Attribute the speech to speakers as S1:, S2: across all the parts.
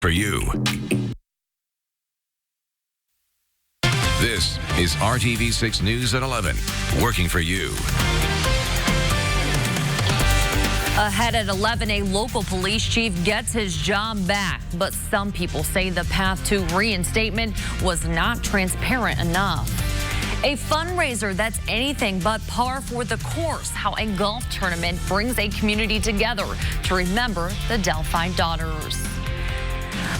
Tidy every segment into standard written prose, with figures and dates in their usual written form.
S1: For you. This is RTV6 News at 11, working for you.
S2: Ahead at 11, a local police chief gets his job back, but some people say the path to reinstatement was not transparent enough. A fundraiser that's anything but par for the course, how a golf tournament brings a community together to remember the Delphi daughters.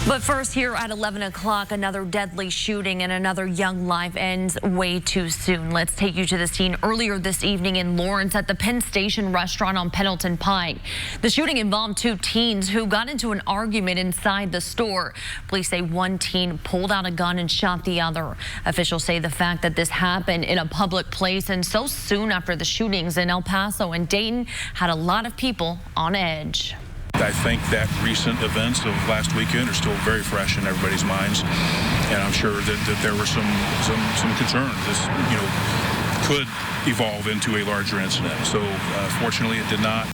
S2: But first, here at 11 o'clock, another deadly shooting and another young life ends way too soon. Let's take you to the scene earlier this evening in Lawrence at the Penn Station restaurant on Pendleton Pike. The shooting involved two teens who got into an argument inside the store. Police say one teen pulled out a gun and shot the other. Officials say the fact that this happened in a public place and so soon after the shootings in El Paso and Dayton had a lot of people on edge.
S3: I think that recent events of last weekend are still very fresh in everybody's minds, and I'm sure that there were some concerns. This, could evolve into a larger incident. So, fortunately, it did not.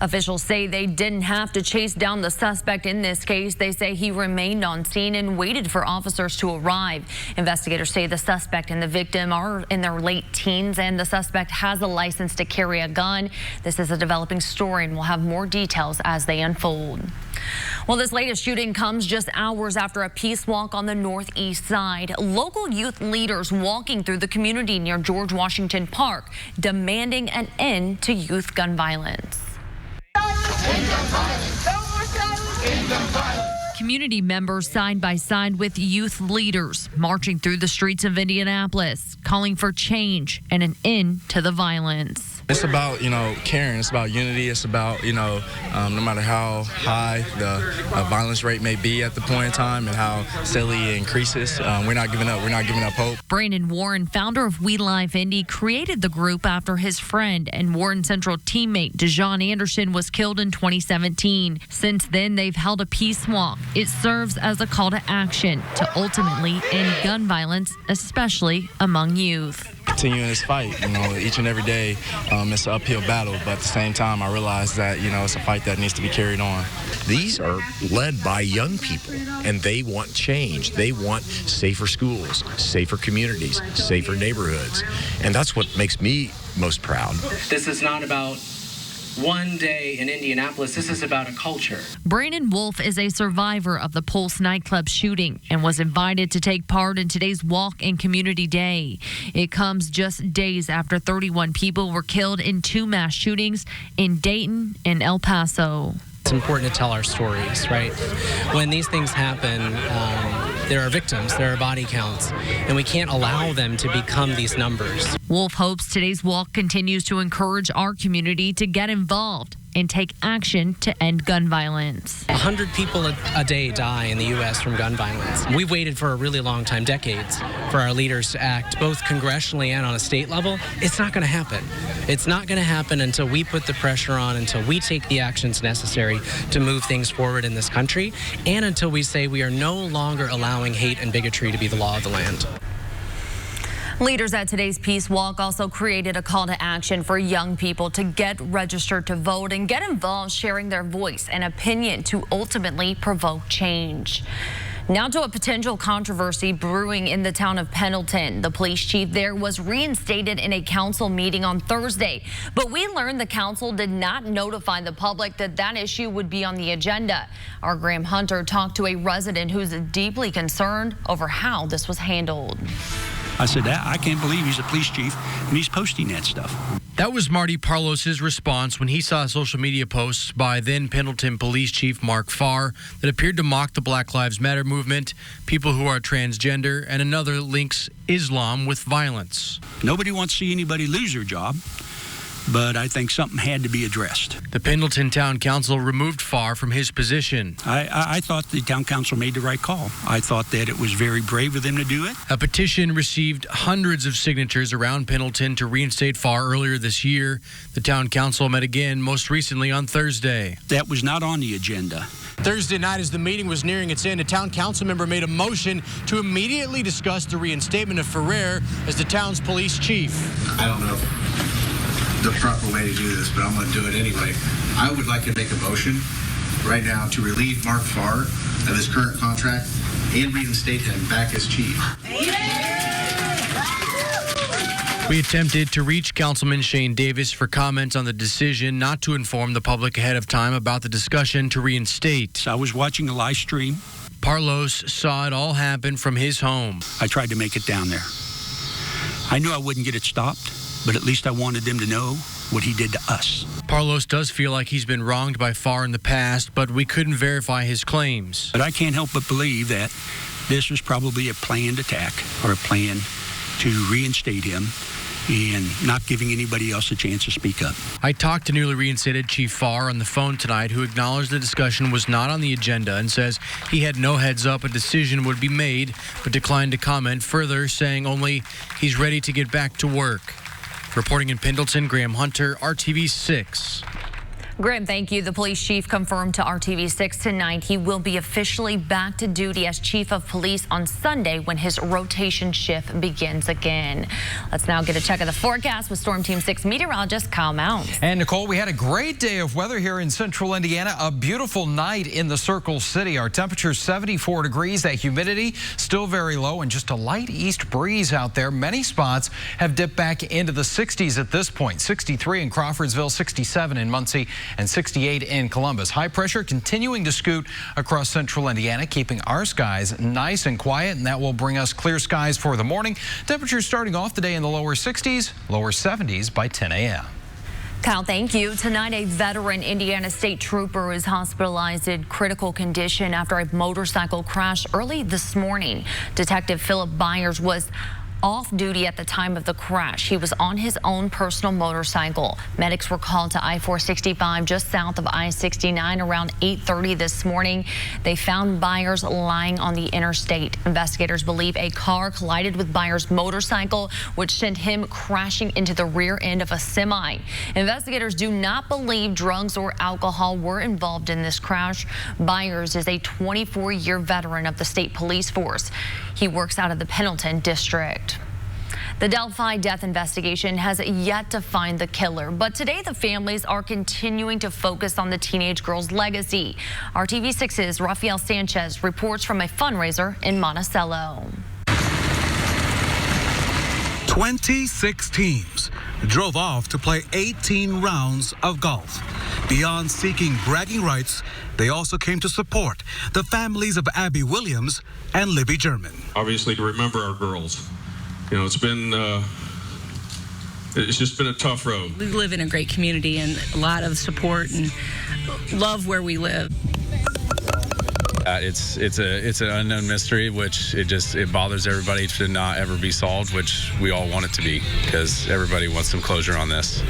S2: Officials say they didn't have to chase down the suspect in this case. They say he remained on scene and waited for officers to arrive. Investigators say the suspect and the victim are in their late teens, and the suspect has a license to carry a gun. This is a developing story, and we'll have more details as they unfold. Well, this latest shooting comes just hours after a peace walk on the northeast side. Local youth leaders walking through the community near George Washington Park, demanding an end to youth gun violence. Community members side by side with youth leaders marching through the streets of Indianapolis, calling for change and an end to the violence.
S4: It's about, caring. It's about unity. It's about, no matter how high the violence rate may be at the point in time and how steadily it increases, we're not giving up. We're not giving up hope.
S2: Brandon Warren, founder of We Life Indy, created the group after his friend and Warren Central teammate Dejon Anderson was killed in 2017. Since then, they've held a peace walk. It serves as a call to action to ultimately end gun violence, especially among youth.
S4: Continuing this fight, each and every day, it's an uphill battle, but at the same time, I realize that, it's a fight that needs to be carried on.
S5: These are led by young people, and they want change. They want safer schools, safer communities, safer neighborhoods, and that's what makes me most proud.
S6: This is not about one day in Indianapolis. This is about a culture.
S2: Brandon Wolf is a survivor of the Pulse nightclub shooting and was invited to take part in today's Walk and Community Day. It comes just days after 31 people were killed in two mass shootings in Dayton and El Paso.
S6: It's important to tell our stories, right? When these things happen, there are victims, there are body counts, and we can't allow them to become these numbers.
S2: Wolf hopes today's walk continues to encourage our community to get involved and take action to end gun violence.
S6: 100 people a day die in the U.S. from gun violence. We've waited for a really long time, decades, for our leaders to act, both congressionally and on a state level. It's not going to happen. It's not going to happen until we put the pressure on, until we take the actions necessary to move things forward in this country, and until we say we are no longer allowing hate and bigotry to be the law of the land.
S2: Leaders at today's Peace Walk also created a call to action for young people to get registered to vote and get involved, sharing their voice and opinion to ultimately provoke change. Now to a potential controversy brewing in the town of Pendleton. The police chief there was reinstated in a council meeting on Thursday, but we learned the council did not notify the public that that issue would be on the agenda. Our Graham Hunter talked to a resident who's deeply concerned over how this was handled.
S7: I said, I can't believe he's a police chief and he's posting that stuff.
S8: That was Marty Parlos' response when he saw social media posts by then Pendleton Police Chief Mark Farr that appeared to mock the Black Lives Matter movement, people who are transgender, and another links Islam with violence.
S7: Nobody wants to see anybody lose their job, but I think something had to be addressed.
S8: The Pendleton Town Council removed Farr from his position.
S7: I thought the town council made the right call. I thought that it was very brave of them to do it.
S8: A petition received hundreds of signatures around Pendleton to reinstate Farr earlier this year. The town council met again most recently on Thursday.
S7: That was not on the agenda.
S8: Thursday night, as the meeting was nearing its end, a town council member made a motion to immediately discuss the reinstatement of Ferrer as the town's police chief.
S9: I don't know the proper way to do this, but I'm going to do it anyway. I would like to make a motion right now to relieve Mark Farr of his current contract and reinstate him back as chief.
S8: We attempted to reach Councilman Shane Davis for comments on the decision not to inform the public ahead of time about the discussion to reinstate.
S7: I was watching the live stream.
S8: Parlos saw it all happen from his home.
S7: I tried to make it down there. I knew I wouldn't get it stopped, but at least I wanted them to know what he did to us.
S8: Parlos does feel like he's been wronged by Farr in the past, but we couldn't verify his claims.
S7: But I can't help but believe that this was probably a planned attack or a plan to reinstate him and not giving anybody else a chance to speak up.
S8: I talked to newly reinstated Chief Farr on the phone tonight, who acknowledged the discussion was not on the agenda and says he had no heads up a decision would be made, but declined to comment further, saying only he's ready to get back to work. Reporting in Pendleton, Graham Hunter, RTV6.
S2: Graham, thank you. The police chief confirmed to RTV6 tonight he will be officially back to duty as chief of police on Sunday when his rotation shift begins again. Let's now get a check of the forecast with Storm Team 6 meteorologist Kyle Mounts.
S10: And Nicole, we had a great day of weather here in central Indiana. A beautiful night in the Circle City. Our temperature 74 degrees. That humidity still very low and just a light east breeze out there. Many spots have dipped back into the 60s at this point. 63 in Crawfordsville, 67 in Muncie, and 68 in Columbus. High pressure continuing to scoot across central Indiana, keeping our skies nice and quiet, and that will bring us clear skies for the morning. Temperatures starting off the day in the lower 60s, lower 70s by 10 a.m.
S2: Kyle, thank you. Tonight, a veteran Indiana State Trooper is hospitalized in critical condition after a motorcycle crash early this morning. Detective Philip Byers was off duty at the time of the crash. He was on his own personal motorcycle. Medics were called to I-465 just south of I-69 around 8:30 this morning. They found Byers lying on the interstate. Investigators believe a car collided with Byers' motorcycle, which sent him crashing into the rear end of a semi. Investigators do not believe drugs or alcohol were involved in this crash. Byers is a 24-year veteran of the state police force. He works out of the Pendleton district. The Delphi death investigation has yet to find the killer, but today the families are continuing to focus on the teenage girl's legacy. RTV6's Rafael Sanchez reports from a fundraiser in Monticello.
S11: 26 teams drove off to play 18 rounds of golf. Beyond seeking bragging rights, they also came to support the families of Abby Williams and Libby German.
S12: Obviously, to remember our girls. You know, it's just been a tough road.
S13: We live in a great community and a lot of support and love where we live.
S14: It's an unknown mystery, which it bothers everybody to not ever be solved, which we all want it to be, because everybody wants some closure on this.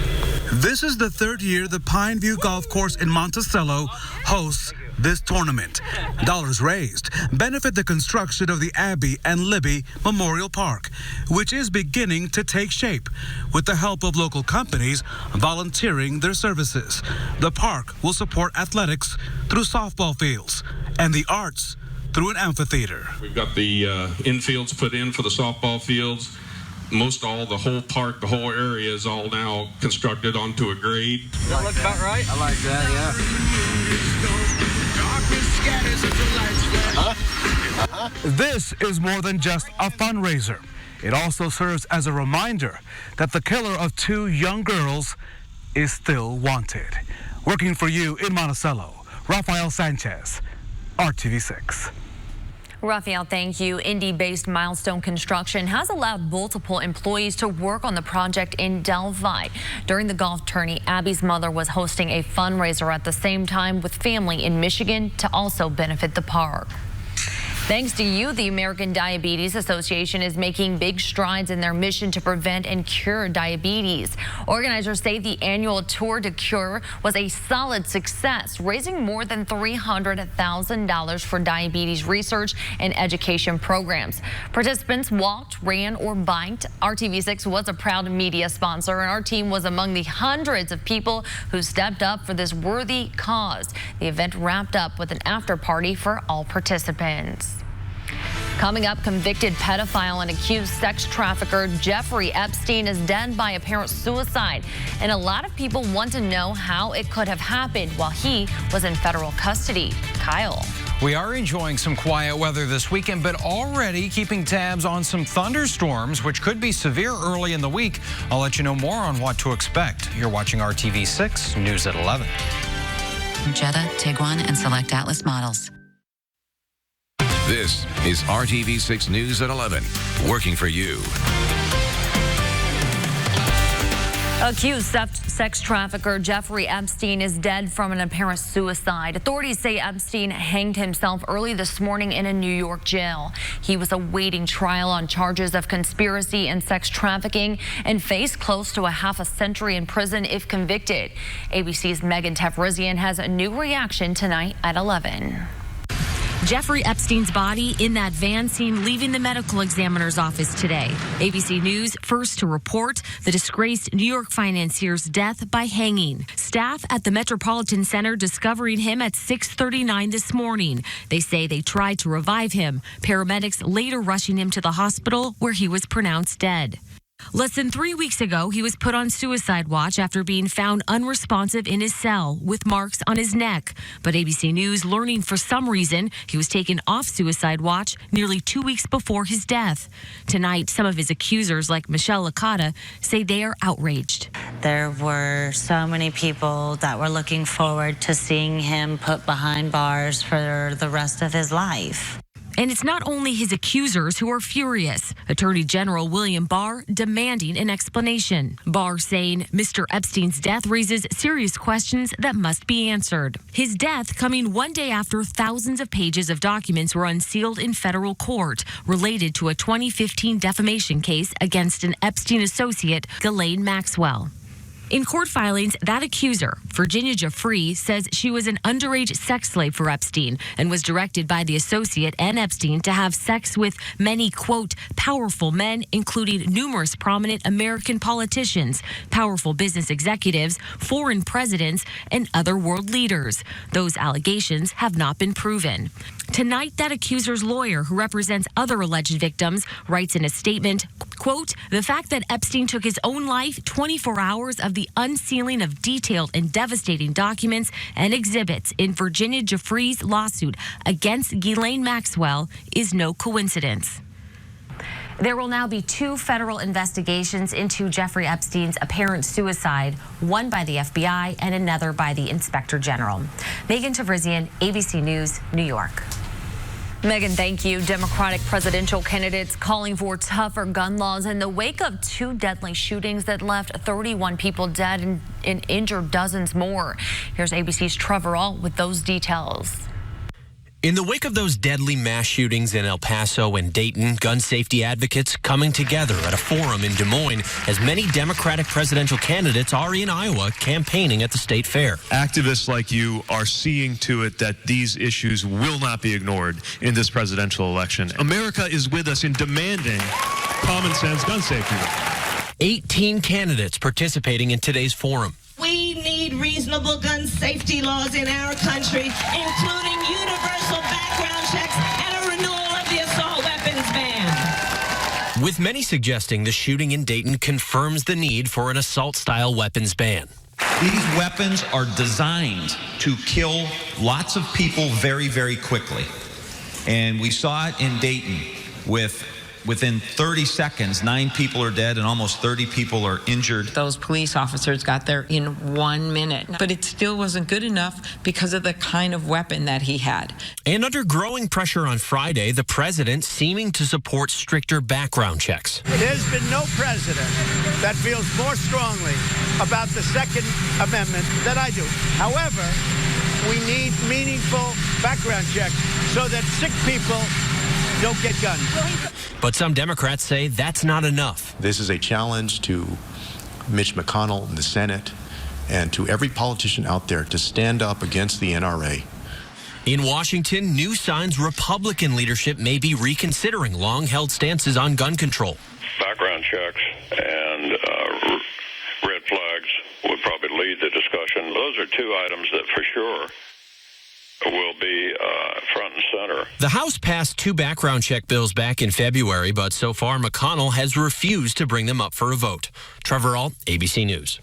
S11: This is the third year the Pine View Golf Course in Monticello hosts this tournament. Dollars raised benefit the construction of the Abby and Libby Memorial Park, which is beginning to take shape with the help of local companies volunteering their services. The park will support athletics through softball fields and the arts through an amphitheater.
S12: We've got the infields put in for the softball fields. The whole park, the whole area is all now constructed onto a grade.
S15: That looks about right. I like that,
S11: yeah. This is more than just a fundraiser. It also serves as a reminder that the killer of two young girls is still wanted. Working for you in Monticello, Rafael Sanchez, RTV6.
S2: Rafael, thank you. Indy-based Milestone Construction has allowed multiple employees to work on the project in Delphi. During the golf tourney, Abby's mother was hosting a fundraiser at the same time with family in Michigan to also benefit the park. Thanks to you, the American Diabetes Association is making big strides in their mission to prevent and cure diabetes. Organizers say the annual Tour de Cure was a solid success, raising more than $300,000 for diabetes research and education programs. Participants walked, ran, or biked. RTV6 was a proud media sponsor, and our team was among the hundreds of people who stepped up for this worthy cause. The event wrapped up with an after party for all participants. Coming up, convicted pedophile and accused sex trafficker Jeffrey Epstein is dead by apparent suicide. And a lot of people want to know how it could have happened while he was in federal custody. Kyle.
S10: We are enjoying some quiet weather this weekend, but already keeping tabs on some thunderstorms, which could be severe early in the week. I'll let you know more on what to expect. You're watching RTV6 News at 11.
S16: Jetta, Tiguan, and select Atlas models.
S1: This is RTV6 News at 11, working for you.
S2: Accused sex trafficker Jeffrey Epstein is dead from an apparent suicide. Authorities say Epstein hanged himself early this morning in a New York jail. He was awaiting trial on charges of conspiracy and sex trafficking and faced close to a half a century in prison if convicted. ABC's Megan Tefrizian has a new reaction tonight at 11.
S17: Jeffrey Epstein's body in that van seen leaving the medical examiner's office today. ABC News first to report the disgraced New York financier's death by hanging. Staff at the Metropolitan Center discovering him at 6:39 this morning. They say they tried to revive him. Paramedics later rushing him to the hospital where he was pronounced dead. Less than 3 weeks ago, he was put on suicide watch after being found unresponsive in his cell with marks on his neck. But ABC News learning for some reason he was taken off suicide watch nearly 2 weeks before his death. Tonight, some of his accusers, like Michelle Licata, say they are outraged.
S18: There were so many people that were looking forward to seeing him put behind bars for the rest of his life.
S17: And it's not only his accusers who are furious. Attorney General William Barr demanding an explanation. Barr saying Mr. Epstein's death raises serious questions that must be answered. His death coming one day after thousands of pages of documents were unsealed in federal court related to a 2015 defamation case against an Epstein associate, Ghislaine Maxwell. In court filings, that accuser, Virginia Giuffre, says she was an underage sex slave for Epstein and was directed by the associate and Epstein to have sex with many, quote, powerful men, including numerous prominent American politicians, powerful business executives, foreign presidents, and other world leaders. Those allegations have not been proven. Tonight, that accuser's lawyer, who represents other alleged victims, writes in a statement, quote, the fact that Epstein took his own life 24 hours of the unsealing of detailed and devastating documents and exhibits in Virginia Giuffre's lawsuit against Ghislaine Maxwell is no coincidence.
S2: There will now be 2 federal investigations into Jeffrey Epstein's apparent suicide, one by the FBI and another by the Inspector General. Megan Tevrizian, ABC News, New York. Megan, thank you. Democratic presidential candidates calling for tougher gun laws in the wake of 2 deadly shootings that left 31 people dead and injured dozens more. Here's ABC's Trevor Ault with those details.
S19: In the wake of those deadly mass shootings in El Paso and Dayton, gun safety advocates coming together at a forum in Des Moines as many Democratic presidential candidates are in Iowa campaigning at the state fair.
S20: Activists like you are seeing to it that these issues will not be ignored in this presidential election. America is with us in demanding common sense gun safety.
S19: 18 candidates participating in today's forum.
S21: We need reasonable gun safety laws in our country, including universal background checks and a renewal of the assault weapons ban.
S19: With many suggesting the shooting in Dayton confirms the need for an assault-style weapons ban.
S22: These weapons are designed to kill lots of people very, very quickly. And we saw it in Dayton within 30 seconds, 9 people are dead and almost 30 people are injured.
S23: Those police officers got there in 1 minute, but it still wasn't good enough because of the kind of weapon that he had.
S19: And under growing pressure on Friday, the president seeming to support stricter background checks.
S24: There's been no president that feels more strongly about the Second Amendment than I do. However, we need meaningful background checks so that sick people don't get guns.
S19: But some Democrats say that's not enough.
S25: This is a challenge to Mitch McConnell in the Senate and to every politician out there to stand up against the NRA.
S19: In Washington, new signs Republican leadership may be reconsidering long-held stances on gun control.
S26: Background checks and red flags would probably lead the discussion. Those are 2 items that for sure will be front and center.
S19: The House passed 2 background check bills back in February, but so far McConnell has refused to bring them up for a vote. Trevor Ault, ABC News.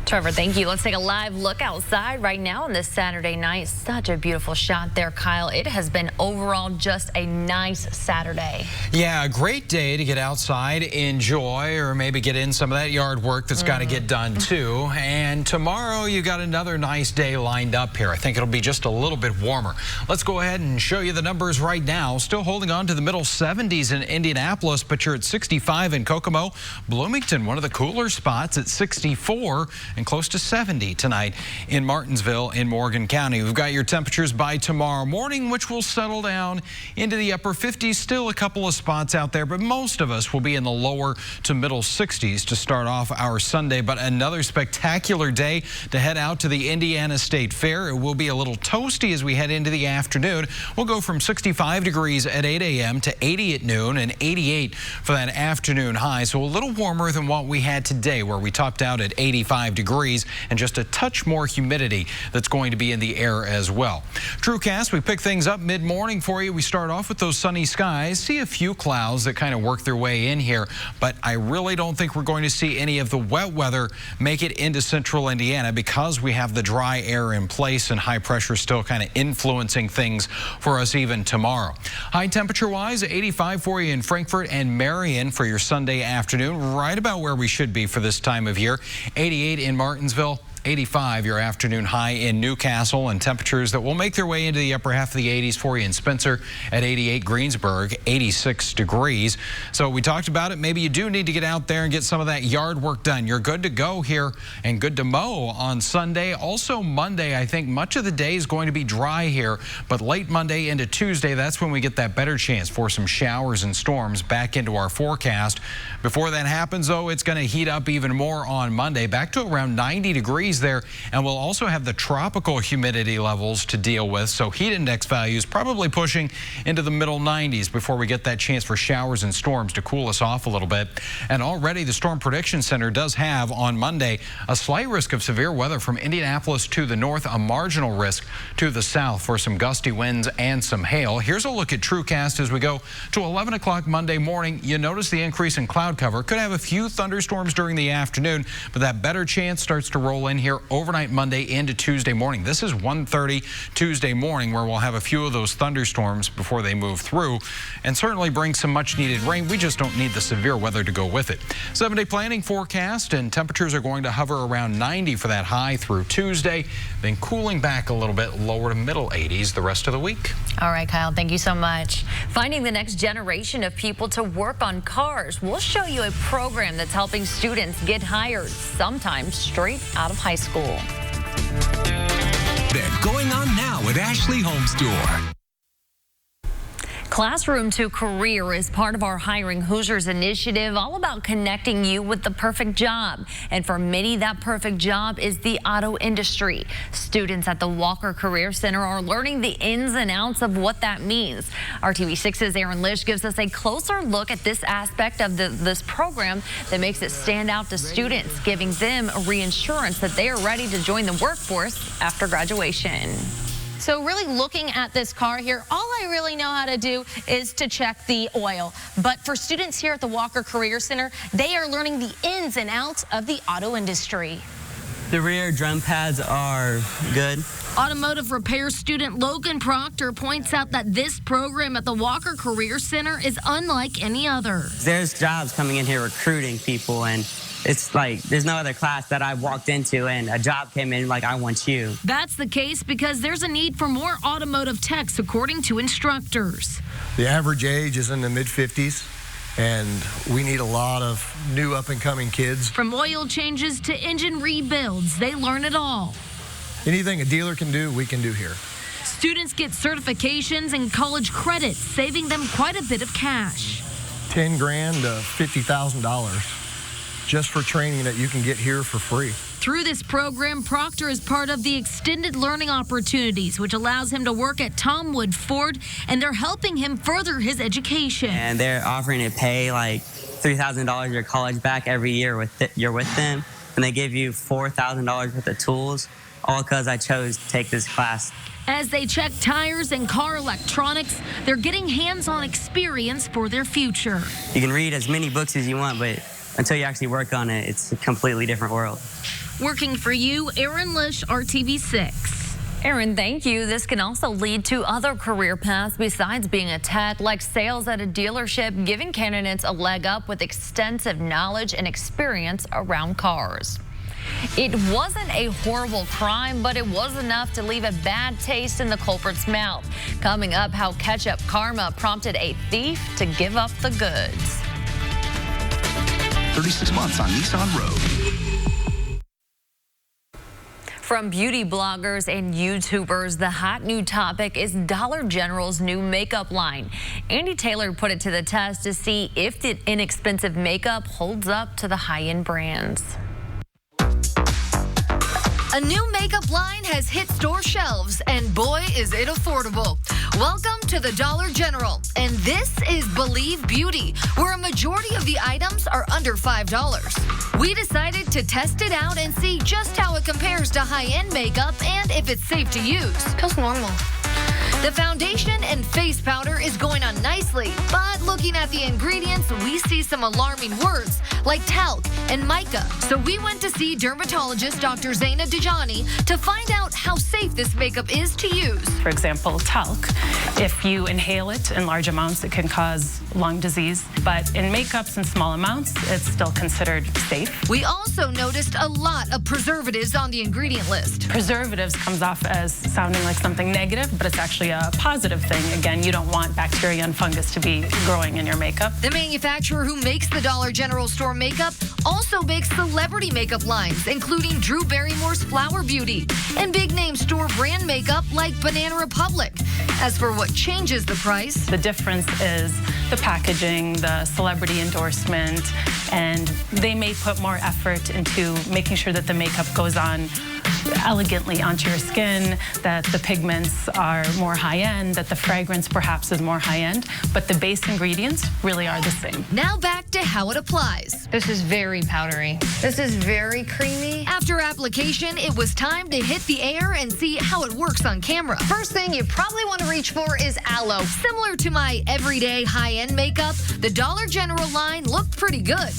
S2: Trevor, thank you. Let's take a live look outside right now on this Saturday night. Such a beautiful shot there, Kyle. It has been overall just a nice Saturday.
S10: Yeah, a great day to get outside, enjoy, or maybe get in some of that yard work that's got to get done too. And tomorrow you got another nice day lined up here. I think it'll be just a little bit warmer. Let's go ahead and show you the numbers right now. Still holding on to the middle 70s in Indianapolis, but you're at 65 in Kokomo. Bloomington, one of the cooler spots at 64. And close to 70 tonight in Martinsville in Morgan County. We've got your temperatures by tomorrow morning, which will settle down into the upper 50s. Still a couple of spots out there, but most of us will be in the lower to middle 60s to start off our Sunday. But another spectacular day to head out to the Indiana State Fair. It will be a little toasty as we head into the afternoon. We'll go from 65 degrees at 8 a.m. to 80 at noon and 88 for that afternoon high. So a little warmer than what we had today, where we topped out at 85 degrees and just a touch more humidity that's going to be in the air as well. TrueCast, we pick things up mid-morning for you. We start off with those sunny skies, see a few clouds that kind of work their way in here, but I really don't think we're going to see any of the wet weather make it into central Indiana because we have the dry air in place and high pressure still kind of influencing things for us even tomorrow. High temperature wise, 85 for you in Frankfort and Marion for your Sunday afternoon, right about where we should be for this time of year. 88 in Martinsville. 85 your afternoon high in Newcastle, and temperatures that will make their way into the upper half of the 80s for you in Spencer at 88, Greensburg 86 degrees. So we talked about it. Maybe you do need to get out there and get some of that yard work done. You're good to go here and good to mow on Sunday. Also Monday, I think much of the day is going to be dry here, but late Monday into Tuesday, that's when we get that better chance for some showers and storms back into our forecast. Before that happens, though, it's going to heat up even more on Monday, back to around 90 degrees there, and we'll also have the tropical humidity levels to deal with, so heat index values probably pushing into the middle 90s before we get that chance for showers and storms to cool us off a little bit. And already the Storm Prediction Center does have on Monday a slight risk of severe weather from Indianapolis to the north, a marginal risk to the south for some gusty winds and some hail. Here's a look at TrueCast as we go to 11 o'clock Monday morning. You notice the increase in cloud cover. Could have a few thunderstorms during the afternoon, but that better chance starts to roll in here overnight Monday into Tuesday morning. This is 1:30 Tuesday morning where we'll have a few of those thunderstorms before they move through and certainly bring some much needed rain. We just don't need the severe weather to go with it. 7-day planning forecast, and temperatures are going to hover around 90 for that high through Tuesday, then cooling back a little bit lower to middle 80s the rest of the week.
S2: All right, Kyle, thank you so much. Finding the next generation of people to work on cars. We'll show you a program that's helping students get hired, sometimes straight out of high school.
S3: Then going on now at Ashley Home Store.
S2: Classroom to Career is part of our Hiring Hoosiers initiative, all about connecting you with the perfect job. And for many, that perfect job is the auto industry. Students at the Walker Career Center are learning the ins and outs of what that means. RTV6's Aaron Lish gives us a closer look at this aspect of this program that makes it stand out to students, giving them a reassurance that they are ready to join the workforce after graduation.
S4: So really looking at this car here, all I really know how to do is to check the oil. But for students here at the Walker Career Center, they are learning the ins and outs of the auto industry.
S5: The rear drum pads are good.
S4: Automotive repair student Logan Proctor points out that this program at the Walker Career Center is unlike any other.
S5: There's jobs coming in here recruiting people, and it's like there's no other class that I've walked into and a job came in like, I want you.
S4: That's the case because there's a need for more automotive techs, according to instructors.
S6: The average age is in the mid-50s, and we need a lot of new up-and-coming kids.
S4: From oil changes to engine rebuilds, they learn it all.
S6: Anything a dealer can do, we can do here.
S4: Students get certifications and college credits, saving them quite a bit of cash.
S6: $10,000 to $50,000 just for training that you can get here for free.
S4: Through this program, Proctor is part of the Extended Learning Opportunities, which allows him to work at Tom Wood Ford, and they're helping him further his education.
S5: And they're offering to pay like $3,000 your college back every year you're with them, and they give you $4,000 worth of tools, all because I chose to take this class.
S7: As they check tires and car electronics, they're getting hands-on experience for their future.
S5: You can read as many books as you want, but until you actually work on it, it's a completely different world.
S7: Working for you, Aaron Lish, RTV6.
S2: Aaron, thank you. This can also lead to other career paths besides being a tech, like sales at a dealership, giving candidates a leg up with extensive knowledge and experience around cars. It wasn't a horrible crime, but it was enough to leave a bad taste in the culprit's mouth. Coming up, how ketchup karma prompted a thief to give up the goods.
S8: 36 months on Nissan Road.
S2: From beauty bloggers and YouTubers, the hot new topic is Dollar General's new makeup line. Andy Taylor put it to the test to see if the inexpensive makeup holds up to the high-end brands.
S9: A new makeup line has hit store shelves, and boy, is it affordable. Welcome to the Dollar General, and this is Believe Beauty, where a majority of the items are under $5. We decided to test it out and see just how it compares to high-end makeup and if it's safe to use.
S4: Feels normal.
S9: The foundation and face powder is going on nicely, but looking at the ingredients, we see some alarming words like talc and mica. So we went to see dermatologist Dr. Zaina Dejani to find out how safe this makeup is to use.
S12: For example, talc. If you inhale it in large amounts, it can cause lung disease. But in makeups in small amounts, it's still considered safe.
S9: We also noticed a lot of preservatives on the ingredient list.
S12: Preservatives comes off as sounding like something negative, but it's actually a positive thing. Again, you don't want bacteria and fungus to be growing in your makeup.
S9: The manufacturer who makes the Dollar General store makeup also makes celebrity makeup lines, including Drew Barrymore's Flower Beauty and big-name store brand makeup like Banana Republic. As for what changes the price,
S12: the difference is the packaging, the celebrity endorsement, and they may put more effort into making sure that the makeup goes on elegantly onto your skin, that the pigments are more high-end, that the fragrance perhaps is more high-end, but the base ingredients really are the same.
S9: Now back to how it applies.
S4: This is very powdery. This is very creamy.
S9: After application, it was time to hit the air and see how it works on camera.
S4: First thing you probably want to reach for is aloe.
S9: Similar to my everyday high-end makeup, the Dollar General line looked pretty good.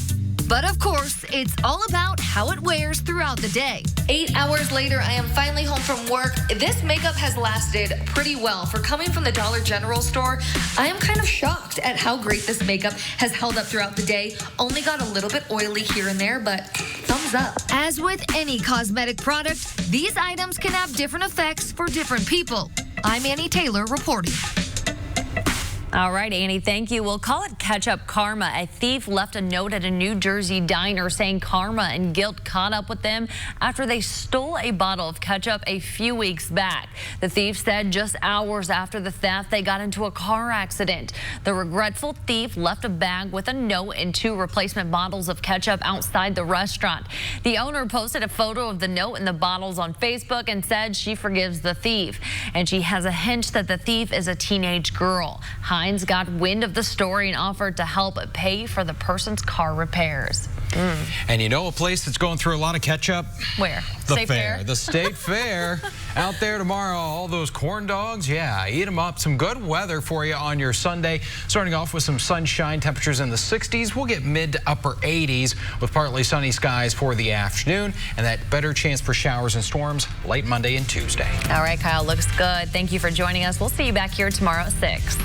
S9: But of course, it's all about how it wears throughout the day.
S4: 8 hours later, I am finally home from work. This makeup has lasted pretty well. For coming from the Dollar General store, I am kind of shocked at how great this makeup has held up throughout the day. Only got a little bit oily here and there, but thumbs up.
S9: As with any cosmetic product, these items can have different effects for different people. I'm Annie Taylor reporting.
S2: All right, Annie, thank you. We'll call it ketchup karma. A thief left a note at a New Jersey diner saying karma and guilt caught up with them after they stole a bottle of ketchup a few weeks back. The thief said just hours after the theft, they got into a car accident. The regretful thief left a bag with a note and 2 replacement bottles of ketchup outside the restaurant. The owner posted a photo of the note and the bottles on Facebook and said she forgives the thief. And she has a hunch that the thief is a teenage girl. Hines got wind of the story and offered to help pay for the person's car repairs.
S10: And you know a place that's going through a lot of ketchup?
S2: Where?
S10: The
S2: State
S10: fair. The State Fair. Out there tomorrow, all those corn dogs, yeah, eat them up. Some good weather for you on your Sunday. Starting off with some sunshine, temperatures in the 60s. We'll get mid to upper 80s with partly sunny skies for the afternoon and that better chance for showers and storms late Monday and Tuesday.
S2: All right, Kyle, looks good. Thank you for joining us. We'll see you back here tomorrow at 6.